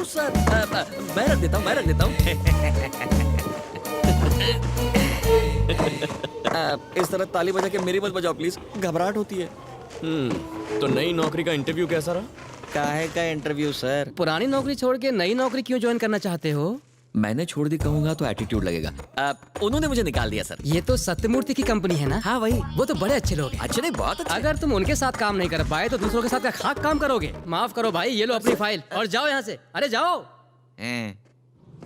No sir, मैं रख देता हूँ, मैं रख देता हूँ। इस तरह ताली बजा के मेरी मत बजाओ प्लीज, घबराहट होती है। तो नई नौकरी का इंटरव्यू कैसा रहा? काहे का इंटरव्यू सर? पुरानी नौकरी छोड़ के नई नौकरी क्यों ज्वाइन करना चाहते हो? मैंने छोड़ दी कहूंगा तो एटीट्यूड लगेगा। उन्होंने मुझे निकाल दिया सर। ये तो सत्यमूर्ति की कंपनी है ना? हाँ वही। वो तो बड़े अच्छे लोग हैं। अच्छे नहीं, बहुत अच्छे। अगर तुम उनके साथ काम नहीं कर पाए तो दूसरों के साथ क्या खाक काम करोगे? माफ करो भाई, ये लो अपनी फाइल और जाओ यहाँ से। अरे जाओ।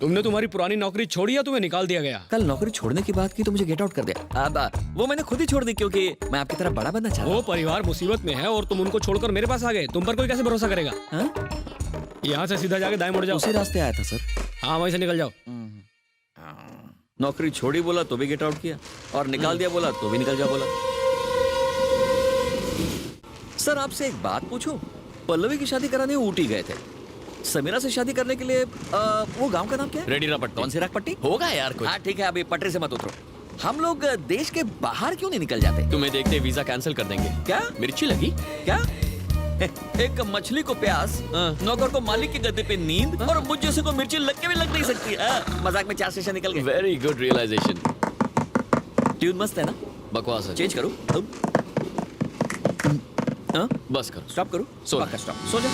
तुमने तुम्हारी पुरानी नौकरी छोड़ी या तुम्हें निकाल दिया गया? कल नौकरी छोड़ने की बात की तो मुझे गेट आउट कर दिया। अब वो मैंने खुद ही छोड़ दी क्योंकि मैं आपकी तरह बड़ा बनना चाहता वो परिवार मुसीबत में है और तुम उनको छोड़कर मेरे पास आ गए। तुम पर कोई कैसे भरोसा करेगा? हूँ। यहाँ से सीधा जाके दाएं मुड़ जाओ। उसी रास्ते आया था सर। हाँ, वहीं से निकल जाओ। नौकरी छोड़ी बोला तो भी गेट आउट किया, और निकाल दिया बोला तो भी निकल जा बोला। सर आपसे एक बात पूछूं? पल्लवी की शादी कराने ऊटी गए थे, समीरा से शादी करने के लिए वो गांव का नाम क्या है? रेडी रपट्टी। कौन सी रागपट्टी? होगा यार कुछ। हाँ ठीक है, अभी पटरी से मत उतरो। हम लोग देश के बाहर क्यों नहीं निकल जाते? तुम्हें देखते वीजा कैंसिल कर देंगे। क्या मिर्ची लगी? क्या? एक मछली को प्यास, नौकर को मालिक की गद्दे पे नींद, और मुझ जैसे को मिर्ची लग के भी लग नहीं सकती। मजाक में 4 स्टेशन निकल गए। Very good realisation. ट्यून मस्त है ना? बकवास है। चेंज करूं? बस करो। स्टॉप करूं? सो पक्का स्टॉप। सो जा।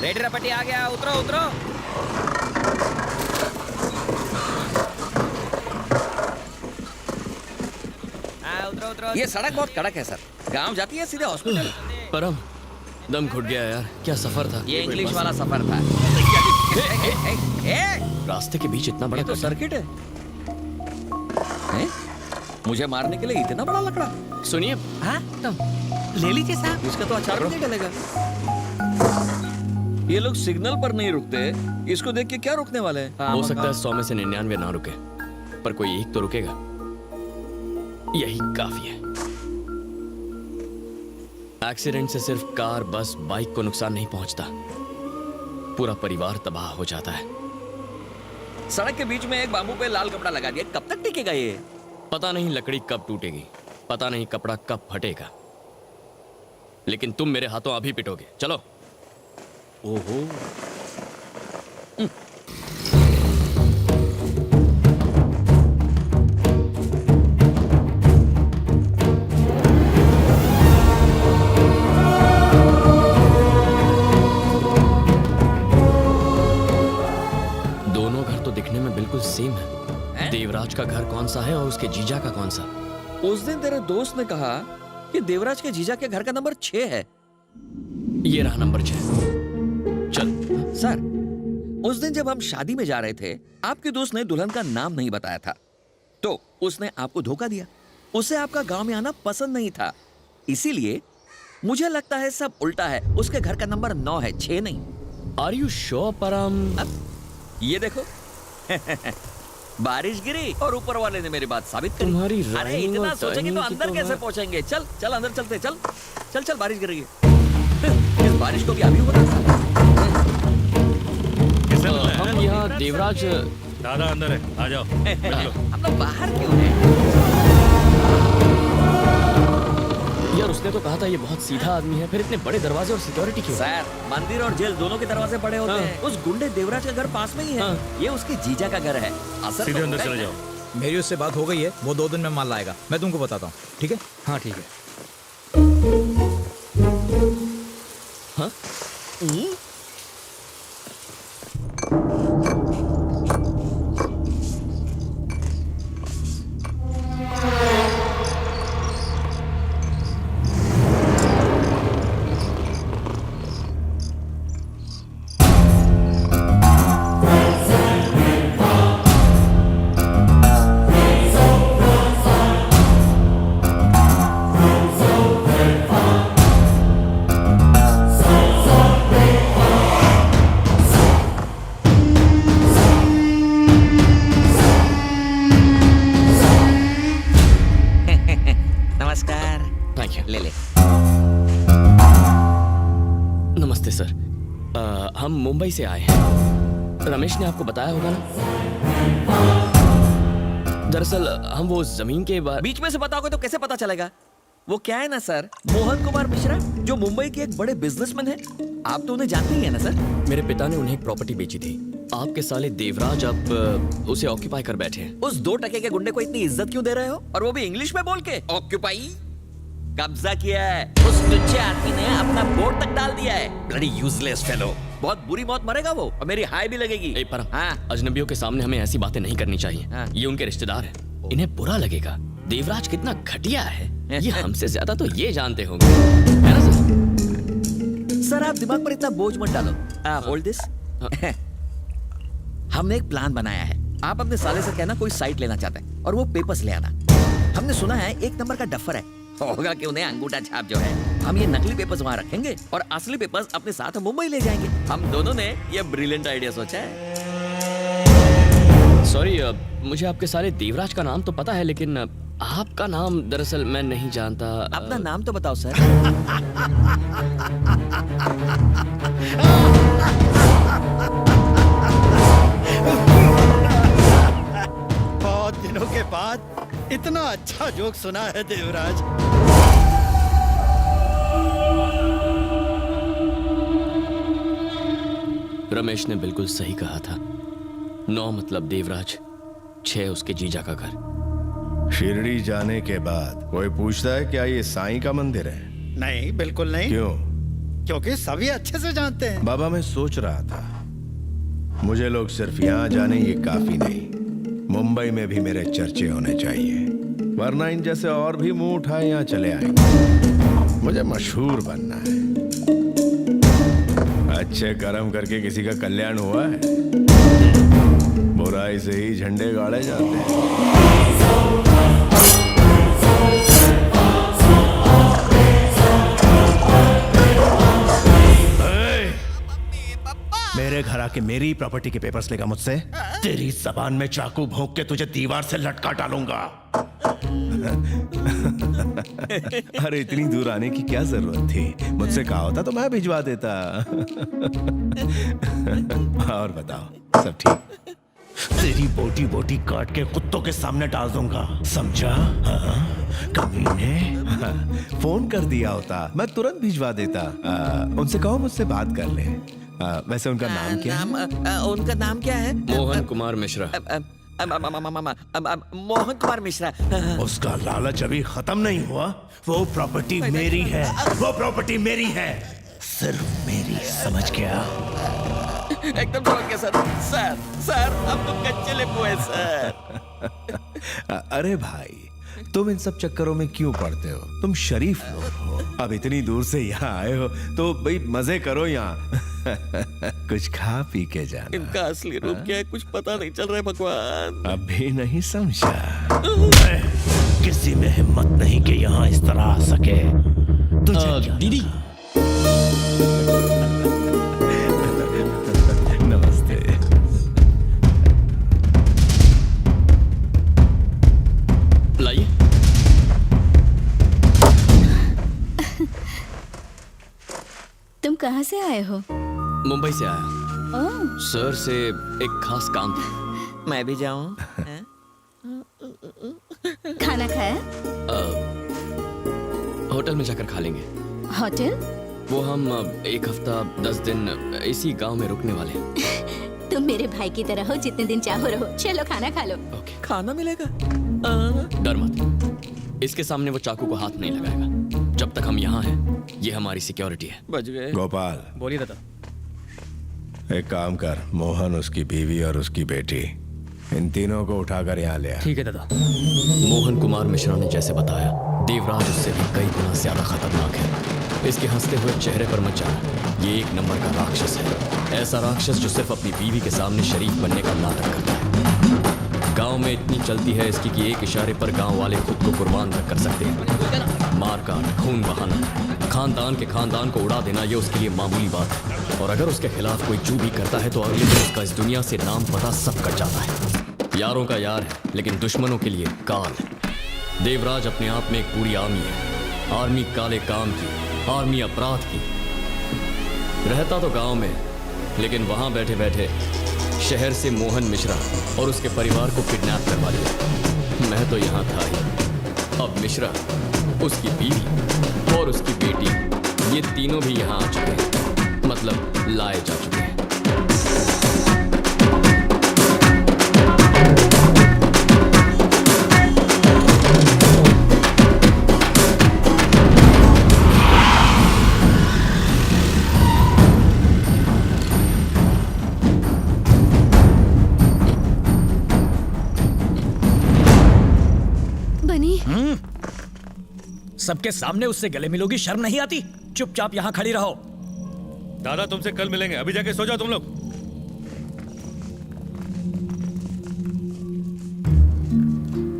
रेडी रपटी आ गया, उतरो उतरो। उतरो उतरो। ये सड़क बहुत कड़क है सर, गांव जाती है सीधे हॉस्पिटल। परम, दम घुट गया यार, क्या सफर था। ये इंग्लिश वाला सफर था। रास्ते के बीच इतना बड़ा ये तो सर्किट है। मुझे मारने के लिए इतना बड़ा लकड़ा? सुनिए। हाँ तो ले लीजिए साहब। इसका तो अचार भी नहीं डलेगा। ये लोग सिग्नल पर नहीं रुकते, इसको देख के क्या रुकने वाले हैं? हो सकता है 100 में से 99 ना रुके, पर कोई एक तो रुकेगा। यही काफी है। एक्सीडेंट से सिर्फ कार, बस, बाइक को नुकसान नहीं पहुंचता, पूरा परिवार तबाह हो जाता है। सड़क के बीच में एक बाम्बू पे लाल कपड़ा लगा दिया, कब तक टिकेगा ये? पता नहीं लकड़ी कब टूटेगी, पता नहीं कपड़ा कब फटेगा, लेकिन तुम मेरे हाथों अभी पिटोगे। चलो। ओहो। दोनों घर तो दिखने में बिल्कुल सेम है। देवराज का घर कौन सा है और उसके जीजा का कौन सा? उस दिन तेरे दोस्त ने कहा कि देवराज के जीजा के घर का नंबर 6 है। ये रहा नंबर 6। चल। सर, उस दिन जब हम शादी में जा रहे थे, आपके दोस्त ने दुल्हन का नाम नहीं बताया था, तो उसने आपको धोखा दिया। उसे आपका गांव में आना पसंद नहीं था, इसीलिए मुझे लगता है सब उल्टा है। उसके घर का नंबर 9 है, 6 नहीं। आर यू श्योर परम? ये देखो। बारिश गिरी और ऊपर वाले ने मेरी बात साबित करी। तुम्हारी अरे rhyming इतना और सोचेंगे तो timing की अंदर तो कैसे मैं- पहुंचेंगे? चल चल अंदर चलते, चल चल चल। बारिश गिर रही है। इस बारिश को भी अभी होना था। हम यहाँ देवराज। दादा अंदर है, आ जाओ। हम लोग बाहर क्यों हैं? यार उसने तो कहा था ये बहुत सीधा आदमी है, फिर इतने बड़े दरवाजे और सिक्योरिटी क्यों? सर, मंदिर और जेल दोनों के दरवाजे बड़े होते हाँ। हैं। उस गुंडे देवराज का घर पास में ही है। हाँ। ये उसके जीजा का घर है। असर सीधे तो अंदर होगा चले ही जाओ। ना। मेरी उससे बात हो गई है, वो 2 दिन में माल लाएगा। मैं तुमको बताता हूँ, ठीक है? हाँ ठीक है। हाँ? नमस्कार। Thank you. ले ले। नमस्ते सर। हम मुंबई से आए हैं। रमेश ने आपको बताया होगा ना? दरअसल हम वो जमीन के बारे बीच में से बताओगे तो कैसे पता चलेगा? वो क्या है ना सर, मोहन कुमार मिश्रा जो मुंबई के एक बड़े बिजनेसमैन हैं। आप तो उन्हें जानते ही हैं ना सर? मेरे पिता ने उन्हें एक प्रॉपर्टी बेची थी। आपके साले देवराज अब उसे ऑक्यूपाई कर बैठे हैं। उस 2 टके के गुंडे को इतनी इज्जत क्यों दे रहे हो? और वो भी इंग्लिश में बोल के। ऑक्यूपाई कब्जा किया है। उस टुच्चे आदमी ने अपना बोर्ड तक डाल दिया है। Bloody useless fellow. बहुत बुरी मौत मरेगा वो, और मेरी हाय भी लगेगी। ए परम, हाँ। अजनबियों के सामने हमें ऐसी बातें नहीं करनी चाहिए। हाँ। ये उनके रिश्तेदार हैं, इन्हें बुरा लगेगा। देवराज कितना घटिया है ये हमसे ज्यादा तो ये जानते होंगे, है ना सर? सर आप दिमाग पर इतना बोझ मत डालो। Hold this. हमने एक प्लान बनाया है। आप अपने साले से कहना कोई साइट लेना चाहते हैं और वो पेपर्स ले आना। हमने सुना है 1 नंबर का डफर है। होगा कि उन्हें अंगूठा छाप जो है, हम ये नकली पेपर्स वहां रखेंगे और असली पेपर्स अपने साथ मुंबई ले जाएंगे। हम दोनों ने ये ब्रिलियंट आइडिया सोचा है। सॉरी, मुझे आपके साले देवराज का नाम तो पता है, लेकिन आपका नाम दरअसल मैं नहीं जानता। अपना नाम तो बताओ सर। बहुत दिनों के बाद इतना अच्छा जोक सुना है देवराज। रमेश ने बिल्कुल सही कहा था। 9 मतलब देवराज, 6 उसके जीजा का घर। शिरडी जाने के बाद कोई पूछता है क्या ये साईं का मंदिर है? नहीं, बिल्कुल नहीं। क्यों? क्योंकि सभी अच्छे से जानते हैं। बाबा मैं सोच रहा था, मुझे लोग सिर्फ यहाँ जाने ये काफी नहीं, मुंबई में भी मेरे चर्चे होने चाहिए, वरना इन जैसे और भी मुंह उठाए यहाँ चले आएंगे। मुझे मशहूर बनना है। अच्छे कर्म करके किसी का कल्याण हुआ है? बुराई से ही झंडे गाड़े जाते हैं। मेरे घर आके मेरी प्रॉपर्टी के पेपर्स लेगा मुझसे? तेरी जबान में चाकू भोंक के तुझे दीवार से लटका डालूंगा। अरे इतनी दूर आने की क्या जरूरत थी? मुझसे कहा होता तो मैं भिजवा देता। और बताओ, सब ठीक? तेरी बोटी बोटी काट के कुत्तों के सामने डाल दूंगा, समझा? हाँ? कमीने, हाँ, फोन कर दिया होता मैं तुरंत भिजवा देता। उनसे कहो मुझसे बात कर ले। वैसे उनका नाम क्या है? उनका नाम क्या है? मोहन कुमार मिश्रा। मोहन कुमार मिश्रा। उसका लालच अभी खत्म नहीं हुआ। वो प्रॉपर्टी मेरी है, वो प्रॉपर्टी मेरी है, सिर्फ मेरी, समझ गया? एकदम समझ गया सर। सर सर अब तो कच्चे लेबू है सर। अरे भाई, तुम इन सब चक्करों में क्यों पड़ते हो? तुम शरीफ लोग हो, अब इतनी दूर से यहाँ आए हो तो भाई मजे करो यहाँ। कुछ खा पी के जाना। इनका असली रूप क्या है कुछ पता नहीं चल रहा है भगवान। अभी नहीं समझा? किसी में हिम्मत नहीं कि यहाँ इस तरह आ सके। दीदी, नमस्ते। लाइए। तुम कहाँ से आए हो? मुंबई से आया। ओह, सर से एक खास काम था। मैं भी जाऊं? खाना खाया? होटल में जाकर खा लेंगे। होटल? वो हम 1 हफ्ता 10 दिन इसी गांव में रुकने वाले हैं। तुम मेरे भाई की तरह हो, जितने दिन चाहो रहो। चलो खाना खा लो। ओके। खाना मिलेगा? डर मत, इसके सामने वो चाकू को हाथ नहीं लगाएगा। जब तक हम यहाँ हैं, ये हमारी सिक्योरिटी है। बच गए। गोपाल, बोलिए दादा। एक काम कर, मोहन, उसकी बीवी और उसकी बेटी, इन तीनों को उठाकर यहाँ ले आ। ठीक है दादा। मोहन कुमार मिश्रा ने जैसे बताया, देवराज उससे भी कई गुना ज्यादा खतरनाक है। इसके हंसते हुए चेहरे पर मत जाना, ये 1 नंबर का राक्षस है। ऐसा राक्षस जो सिर्फ अपनी बीवी के सामने शरीफ बनने का नाटक करता है। गांव में इतनी चलती है इसकी कि एक इशारे पर गांव वाले खुद को कुर्बान तक कर सकते हैं। मार काट, खून बहाना, खानदान के खानदान को उड़ा देना, ये उसके लिए मामूली बात है। और अगर उसके खिलाफ कोई चू भी करता है तो अगले दिन उसका इस दुनिया से नाम पता सब कट जाता है। यारों का यार है, लेकिन दुश्मनों के लिए काल है। देवराज अपने आप में एक पूरी आर्मी है। आर्मी काले काम की, आर्मी अपराध की। रहता तो गांव में, लेकिन वहां बैठे बैठे शहर से मोहन मिश्रा और उसके परिवार को किडनैप करवा लिया। मैं तो यहाँ था ही। अब मिश्रा, उसकी बीवी और उसकी बेटी, ये तीनों भी यहाँ आ चुके हैं, मतलब लाए जा चुके हैं। बनी, सबके सामने उससे गले मिलोगी, शर्म नहीं आती? चुपचाप यहाँ खड़ी रहो। दादा तुमसे कल मिलेंगे, अभी जाके सो जाओ तुम लोग।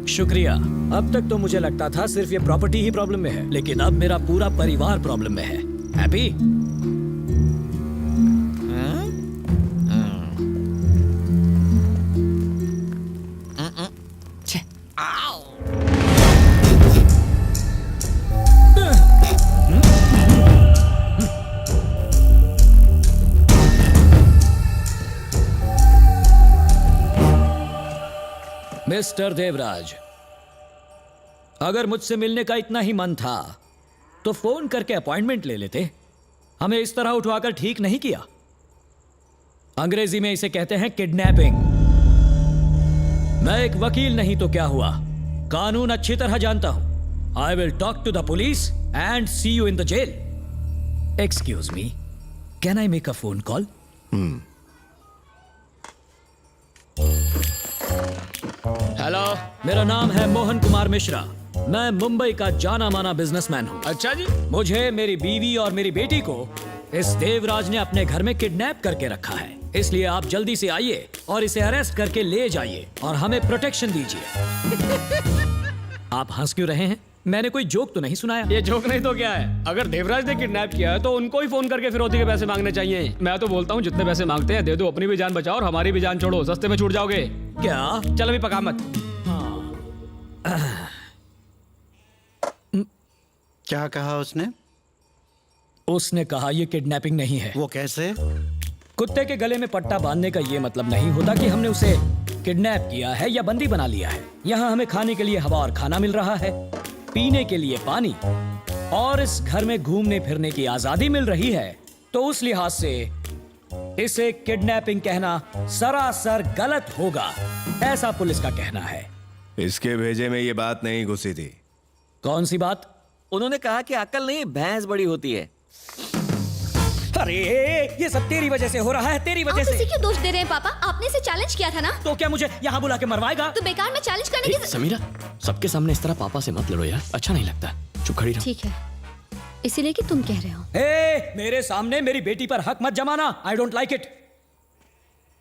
शुक्रिया। अब तक तो मुझे लगता था सिर्फ ये प्रॉपर्टी ही प्रॉब्लम में है, लेकिन अब मेरा पूरा परिवार प्रॉब्लम में है। हैप्पी? मिस्टर देवराज, अगर मुझसे मिलने का इतना ही मन था तो फोन करके अपॉइंटमेंट ले लेते। हमें इस तरह उठवाकर ठीक नहीं किया। अंग्रेजी में इसे कहते हैं किडनैपिंग। मैं एक वकील नहीं तो क्या हुआ, कानून अच्छी तरह जानता हूं। I will talk to the police and see you in the jail. Excuse me, can I make a phone call? Hello, मेरा नाम है मोहन कुमार मिश्रा। मैं मुंबई का जाना माना बिजनेसमैन हूँ। अच्छा जी। मुझे, मेरी बीवी और मेरी बेटी को इस देवराज ने अपने घर में किडनैप करके रखा है। इसलिए आप जल्दी से आइए और इसे अरेस्ट करके ले जाइए और हमें प्रोटेक्शन दीजिए। आप हंस क्यों रहे हैं? मैंने कोई जोक तो नहीं सुनाया। ये जोक नहीं तो क्या है? अगर देवराज ने किडनैप किया है तो उनको ही फोन करके फिरौती के पैसे मांगने चाहिए। मैं तो बोलता हूँ जितने पैसे मांगते हैं दे दो, अपनी भी जान बचाओ और हमारी भी जान छोड़ो, सस्ते में छूट जाओगे। क्या? चल अभी पका मत। क्या कहा उसने? उसने कहा ये किडनैपिंग नहीं है। वो कैसे? कुत्ते के गले में पट्टा बांधने का ये मतलब नहीं होता कि हमने उसे किडनैप किया है या बंदी बना लिया है। यहाँ हमें खाने के लिए हवा और खाना मिल रहा है, पीने के लिए पानी, और इस घर में घूमने फिरने की आजादी मिल रही है। तो उस लिहाज से इसे किडनैपिंग कहना सरासर गलत होगा, ऐसा पुलिस का कहना है। इसके भेजे में ये बात नहीं घुसी थी। कौन सी बात? उन्होंने कहा कि अकल नहीं, भैंस बड़ी होती है। अरे ये सब तेरी वजह से हो रहा है, तेरी आप वजह इसे से। क्यों दोष दे रहे हैं पापा? आपने इसे चैलेंज किया था ना? तो क्या मुझे यहाँ बुला के मरवाएगा? तो बेकार में चैलेंज करने की समीरा, सबके सामने इस तरह पापा से मत लड़ो यार, अच्छा नहीं लगता। चुप खड़ी रहो। ठीक है, इसीलिए कि तुम कह रहे हो। मेरे सामने मेरी बेटी पर हक मत जमाना। I don't like it.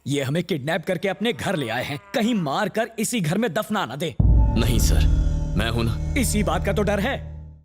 ये हमें किडनैप करके अपने घर ले आए हैं, कहीं मार कर इसी घर में दफना ना दे। नहीं सर, मैं हूं ना। इसी बात का तो डर है।